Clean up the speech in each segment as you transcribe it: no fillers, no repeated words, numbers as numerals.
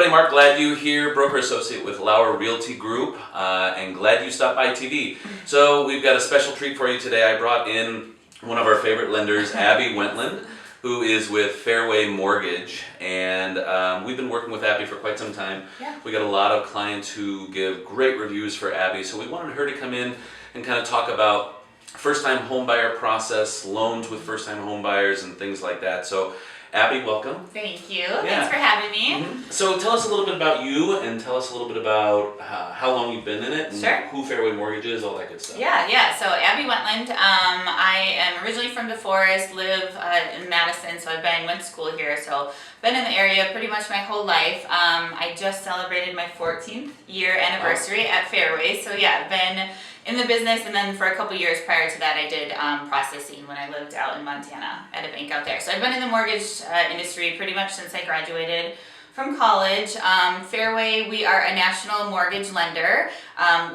everybody, Mark Gladue here, broker associate with Lauer Realty Group, and glad you stopped by TV. So we've got a special treat for you today. I brought in one of our favorite lenders, Abbey Wentland, who is with Fairway Mortgage, and we've been working with Abbey for quite some time. Yeah. We got a lot of clients who give great reviews for Abbey, so we wanted her to come in and kind of talk about first-time home buyer process, loans with first-time home buyers, and things like that. So Abbey, welcome. Thank you. Thanks for having me. So tell us a little bit about you, and tell us a little bit about how long you've been in it, and Sure. who Fairway Mortgage is, all that good stuff. Yeah. So Abbey Wentland. I am originally from DeForest, live in Madison, so went to school here. So been in the area pretty much my whole life. I just celebrated my 14th year anniversary at Fairway. So yeah, been in the business, and then for a couple years prior to that, I did processing when I lived out in Montana at a bank out there. So I've been in the mortgage industry pretty much since I graduated from college. Fairway, we are a national mortgage lender.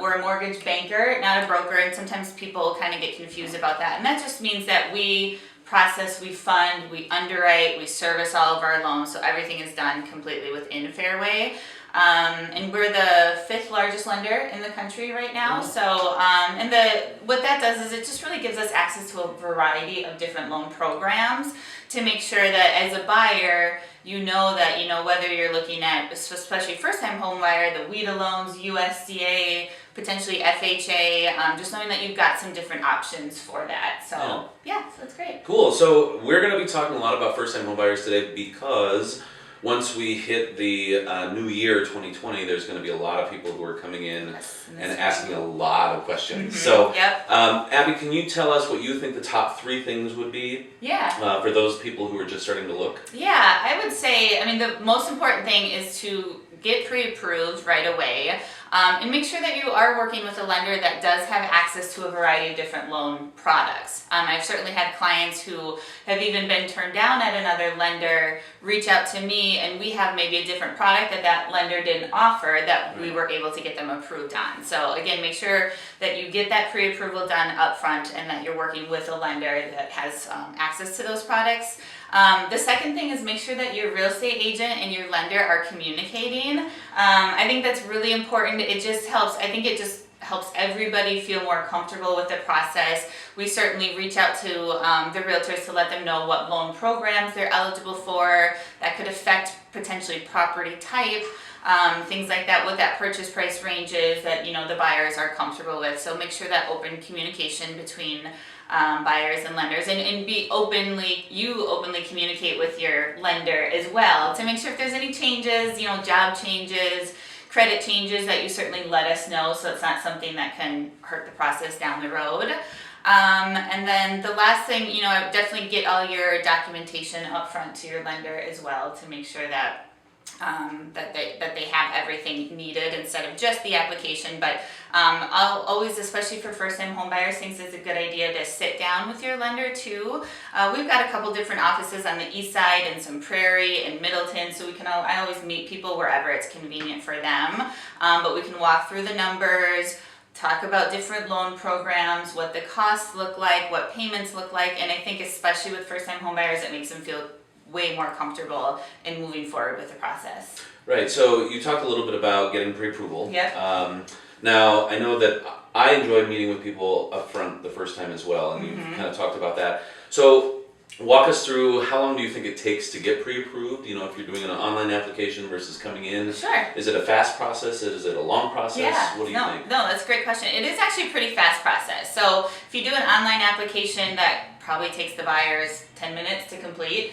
We're a mortgage banker, not a broker, and sometimes people kind of get confused about that. And that just means that we process, we fund, we underwrite, we service all of our loans, so everything is done completely within Fairway. And we're the 5th largest lender in the country right now. So, what that does is it just really gives us access to a variety of different loan programs to make sure that as a buyer, you know that, whether you're looking at, especially first-time home buyer, the WIDA loans, USDA, potentially FHA, just knowing that you've got some different options for that. So, yeah, so that's great. Cool. So we're going to be talking a lot about first-time home buyers today because once we hit the new year, 2020, there's going to be a lot of people who are coming in and asking a lot of questions. So, Abbey, can you tell us what you think the top 3 things would be for those people who are just starting to look? Yeah, I would say, the most important thing is to get pre-approved right away. And make sure that you are working with a lender that does have access to a variety of different loan products. I've certainly had clients who have even been turned down at another lender reach out to me, and we have maybe a different product that lender didn't offer that we were able to get them approved on. So again, make sure that you get that pre-approval done up front and that you're working with a lender that has access to those products. The second thing is make sure that your real estate agent and your lender are communicating. I think that's really important. It just helps everybody feel more comfortable with the process. We certainly reach out to the realtors to let them know what loan programs they're eligible for. That could affect potentially property type, things like that, what that purchase price range is that the buyers are comfortable with. So make sure that open communication between buyers and lenders, and you openly communicate with your lender as well to make sure if there's any changes, job changes, credit changes, that you certainly let us know so it's not something that can hurt the process down the road. And then the last thing, definitely get all your documentation up front to your lender as well to make sure that they have everything needed instead of just the application. But I'll always, especially for first-time home buyers, think it's a good idea to sit down with your lender too. We've got a couple different offices on the east side and some Prairie and Middleton, so I always meet people wherever it's convenient for them. But we can walk through the numbers, talk about different loan programs, what the costs look like, what payments look like, and I think especially with first-time home buyers, it makes them feel way more comfortable in moving forward with the process. Right, so you talked a little bit about getting pre-approval. Yep. Now, I know that I enjoyed meeting with people up front the first time as well, and you've kind of talked about that. So walk us through, how long do you think it takes to get pre-approved? If you're doing an online application versus coming in. Sure. Is it a fast process? Is it a long process? Yeah. What do you think? No, that's a great question. It is actually a pretty fast process. So if you do an online application, that probably takes the buyers 10 minutes to complete.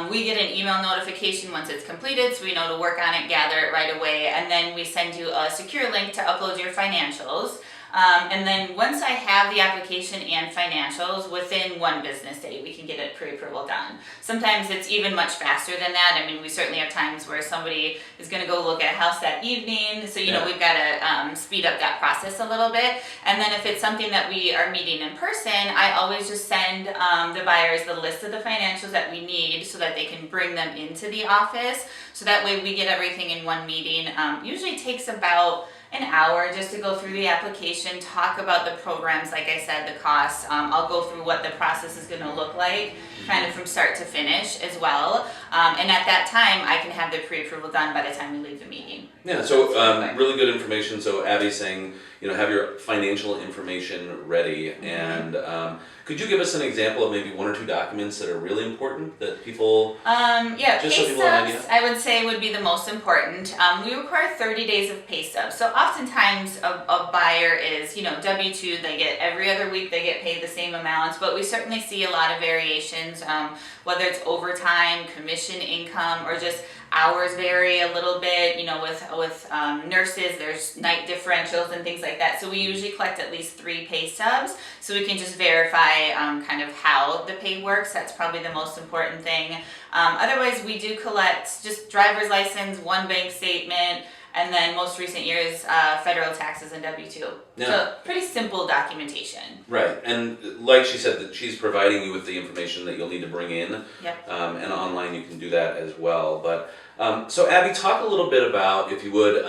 We get an email notification once it's completed, so we know to work on it, gather it right away, and then we send you a secure link to upload your financials. And then once I have the application and financials, within 1 business day, we can get a pre-approval done. Sometimes it's even much faster than that. We certainly have times where somebody is going to go look at a house that evening, so we've got to speed up that process a little bit. And then if it's something that we are meeting in person, I always just send the buyers the list of the financials that we need so that they can bring them into the office. So that way we get everything in one meeting. Usually takes about an hour just to go through the application, talk about the programs, like I said, the costs. I'll go through what the process is going to look like, kind of from start to finish as well. And at that time, I can have the pre-approval done by the time we leave the meeting. Yeah, so really good information. So Abby's saying, have your financial information ready. And could you give us an example of maybe one or two documents that are really important that people... Yeah, just pay so people have an stubs, idea? I would say, would be the most important. We require 30 days of pay stubs. So oftentimes a buyer is, W-2, they get every other week, they get paid the same amounts, but we certainly see a lot of variations, whether it's overtime, commission income, or just hours vary a little bit, with nurses, there's night differentials and things like that. So we usually collect at least 3 pay stubs so we can just verify kind of how the pay works. That's probably the most important thing. Otherwise, we do collect just driver's license, 1 bank statement, and then most recent years, federal taxes and W-2. Yeah. So pretty simple documentation. Right, and like she said, that she's providing you with the information that you'll need to bring in. Yep. And online you can do that as well. But so Abby, talk a little bit about, if you would,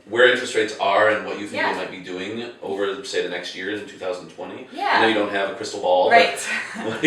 where interest rates are and what you think they might be doing over, say, the next year in 2020. Yeah. I know you don't have a crystal ball. Right. But,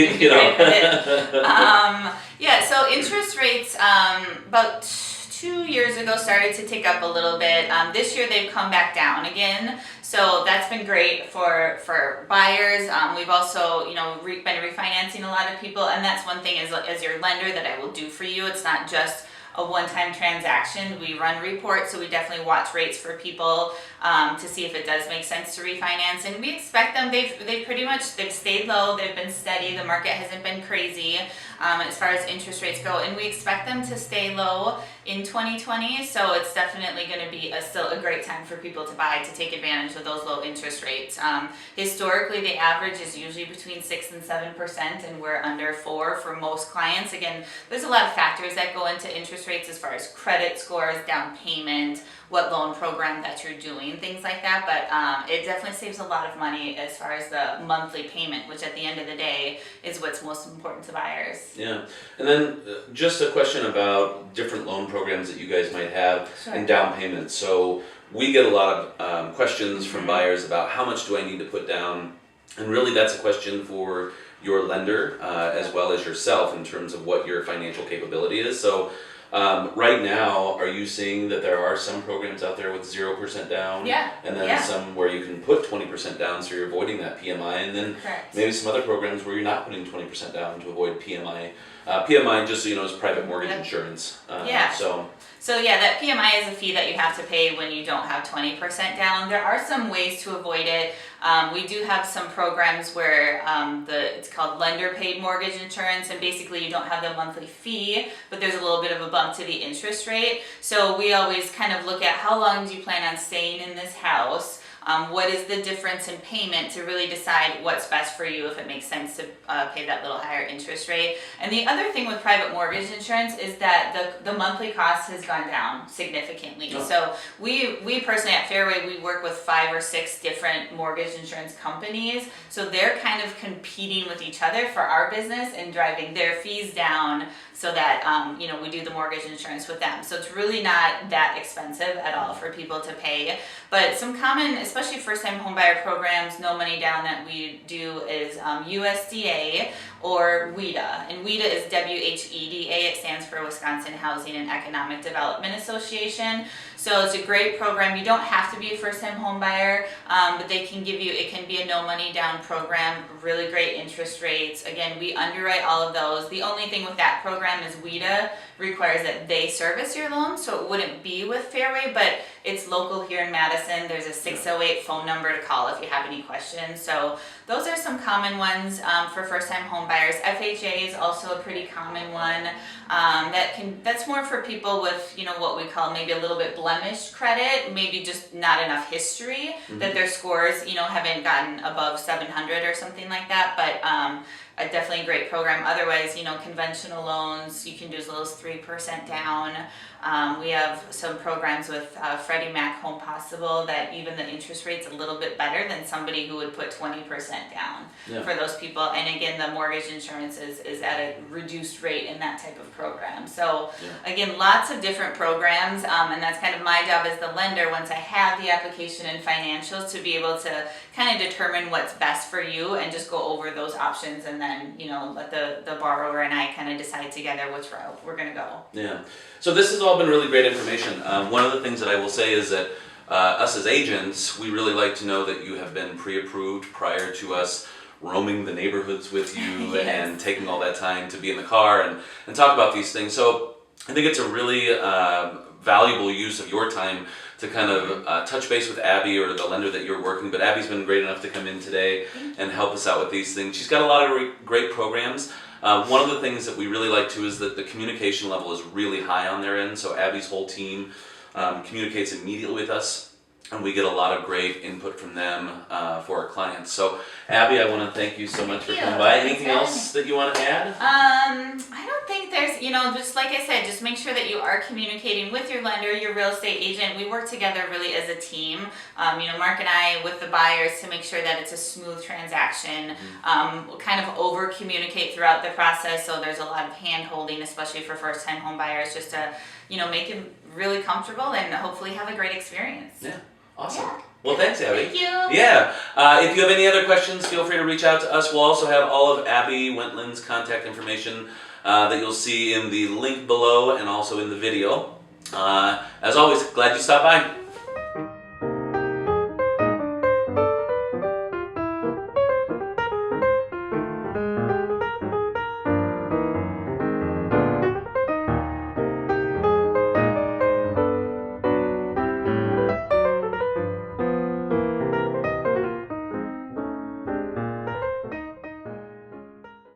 Yeah, so interest rates about 2 years ago started to tick up a little bit. This year they've come back down again. So that's been great for buyers. We've also, been refinancing a lot of people, and that's one thing as your lender that I will do for you. It's not just a one-time transaction. We run reports, so we definitely watch rates for people to see if it does make sense to refinance. And we expect them. They've pretty much stayed low. They've been steady. The market hasn't been crazy as far as interest rates go, and we expect them to stay low in 2020. So it's definitely going to be still a great time for people to buy, to take advantage of those low interest rates. Historically, the average is usually between 6 and 7%, and we're under 4 for most clients. Again, there's a lot of factors that go into interest rates as far as credit scores, down payment, what loan program that you're doing, things like that. But it definitely saves a lot of money as far as the monthly payment, which at the end of the day is what's most important to buyers. Yeah, and then just a question about different loan programs that you guys might have and down payments. So we get a lot of questions from buyers about how much do I need to put down, and really that's a question for your lender as well as yourself in terms of what your financial capability is. So right now, are you seeing that there are some programs out there with 0% down? Yeah. And then some where you can put 20% down, so you're avoiding that PMI, and then maybe some other programs where you're not putting 20% down to avoid PMI. PMI, just so you know, is private mortgage insurance. So yeah, that PMI is a fee that you have to pay when you don't have 20% down. There are some ways to avoid it. We do have some programs where it's called lender paid mortgage insurance, and basically you don't have the monthly fee, but there's a little bit of a bump to the interest rate. So we always kind of look at how long do you plan on staying in this house? What is the difference in payment to really decide what's best for you, if it makes sense to pay that little higher interest rate. And the other thing with private mortgage insurance is that the monthly cost has gone down significantly. Oh. So we personally at Fairway, we work with 5 or 6 different mortgage insurance companies. So they're kind of competing with each other for our business and driving their fees down so that we do the mortgage insurance with them. So it's really not that expensive at all for people to pay. But some common, especially first-time homebuyer programs, no money down that we do is USDA or WHEDA. And WHEDA is WHEDA. It stands for Wisconsin Housing and Economic Development Association. So it's a great program. You don't have to be a first-time homebuyer, but they can give you, it can be a no money down program, really great interest rates. Again, we underwrite all of those. The only thing with that program is WHEDA requires that they service your loan, so it wouldn't be with Fairway, but it's local here in Madison. There's a 608 phone number to call if you have any questions. So those are some common ones for first-time homebuyers. FHA is also a pretty common one. That's more for people with, what we call maybe a little bit blemished credit, maybe just not enough history, that their scores, haven't gotten above 700 or something like that. But definitely a great program. Otherwise, conventional loans, you can do as little as 3% down. We have some programs with Freddie Mac Home Possible that even the interest rate's a little bit better than somebody who would put 20% down for those people. And again, the mortgage insurance is at a reduced rate in that type of program. So again, lots of different programs, and that's kind of my job as the lender once I have the application and financials to be able to kind of determine what's best for you and just go over those options, and then let the borrower and I kind of decide together which route we're going to go. Yeah. So this has all been really great information. One of the things that I will say is that us as agents, we really like to know that you have been pre-approved prior to us roaming the neighborhoods with you and taking all that time to be in the car and talk about these things. So I think it's a really valuable use of your time to kind of touch base with Abby or the lender that you're working. But Abby's been great enough to come in today and help us out with these things. She's got a lot of great programs. One of the things that we really like too is that the communication level is really high on their end. So Abby's whole team communicates immediately with us, and we get a lot of great input from them for our clients. So Abby, I want to thank you so much for coming by. Anything else that you want to add? I don't think there's, just like I said, just make sure that you are communicating with your lender, your real estate agent. We work together really as a team. Mark and I with the buyers to make sure that it's a smooth transaction. We'll kind of over communicate throughout the process, so there's a lot of hand holding, especially for first time home buyers, just to make them really comfortable and hopefully have a great experience. Yeah, awesome. Yeah. Well, thanks, Abby. Thank you. Yeah. If you have any other questions, feel free to reach out to us. We'll also have all of Abbey Wentland's contact information that you'll see in the link below and also in the video. As always, glad you stopped by.